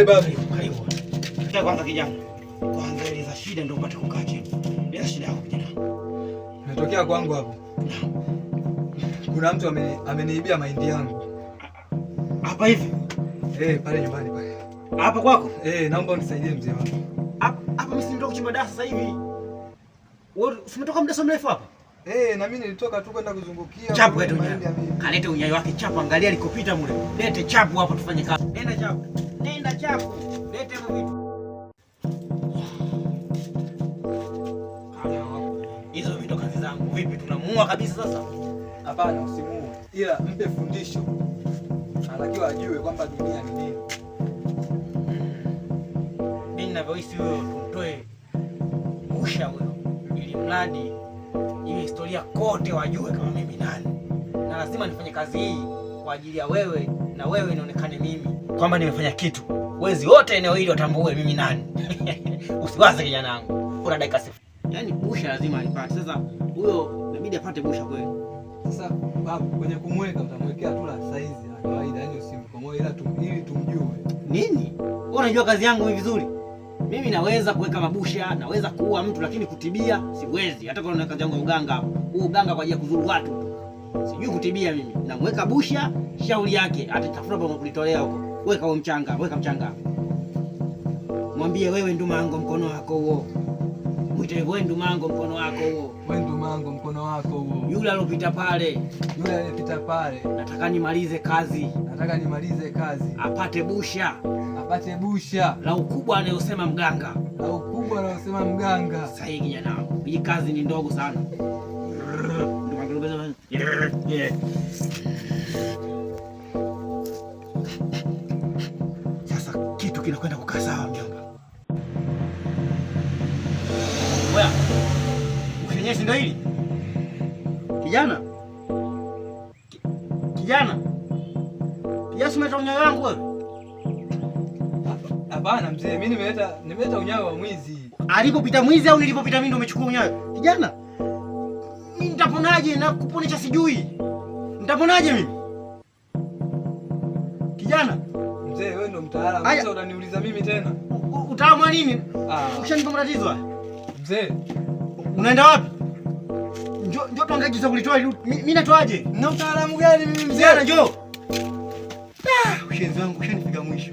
Babu. Karibu. Sasa kwanza kijana. Kwanza ile za shida ndio upate kukaa chini. Ile shida yako kijana. Natokea kwangu hapo. Kuna mtu ameniibia mahindi yangu. Hapa hivi? Pale nyumbani pale. Hapa kwako? Naomba unisaidie mzee wangu. Hapa mimi nimetoka kuchimba dasa sasa hivi. Wewe umetoka muda mrefu hapa? Na mimi nilitoka tu kwenda kuzungukia. Chapu wetu nyayo. Kalete unyayo wake chapu, angalia alikopita mule. Lete chapu hapa tufanye kazi. Nenda chapu. Nenda chapu. Lete hivyo vitu. Hizo vitu kazi zangu. Vipi tunamuua kabisa sasa? Hapana, usimuue. Ila mpe fundisho. Anatakiwa ajue kwamba dunia ni nini. Mimi ninavyohisi wewe tumtoe Busha huyo. Ili mradi hiyo historia kote wajue kama mimi nani. Na lazima nifanye kazi hii kwa ajili ya wewe na wewe inaonekane mimi kwamba nimefanya kitu. Wezi wote eneo hili watambue mimi nani. Usiwaze kijana wangu. Kuna dakika sifu. Yaani Busha lazima alipate. Sasa huyo inabidi apate Busha kweli. Sasa babu, kwenye kumweka utamwekea tu la size la kawaida, yaani usimkomoe ila ili tumjue. Nini? Wewe unajua kazi yangu vizuri. Mimi naweza kuweka mabusha, naweza kuua mtu lakini kutibia siwezi. Hata kama kazi yangu ya uganga hapo. Huu uganga kwa ajili ya kudhuru watu. Sijui kutibia mimi. Namweka busha, shauri yake. Atatafuta pa kulitolea huko. Weka huo mchanga, weka mchanga. Mwambie wewe Ndumango mkono wako huo. Mwite wewe Ndumango mkono wako huo. Wewe Ndumango mkono wako huo. Yule alopita pale. Nataka nimalize kazi. Apate busha. La ukubwa anayosema mganga. Sahihi kijana wangu. Hii kazi ni ndogo sana. Sasa kitu kinakwenda kukaa sawa mjomba. Wewe. Ushenyeshi ndio hili? Kijana. Kijana. Yesu umetoa unyayo wangu wewe. Hapana mzee, mimi nimeleta unyayo wa mwizi. Alipopita mwizi au nilipopita mimi ndo umechukua unyayo? Kijana. Mimi nitaponaje na kuponesha sijui. Nitaponaje mimi? Kijana. Mzee wewe ndo mtaalamu. Sasa unaniuliza mimi tena. Utaalamu wa nini? Ushanipa matatizo haya. Mzee, unaenda wapi? Njoo tuangalie jinsi kulitoa. Mimi natoaje? Na utaalamu gani mimi mzee? Kijana njoo. Ushenzi wangu ushanipiga mwisho.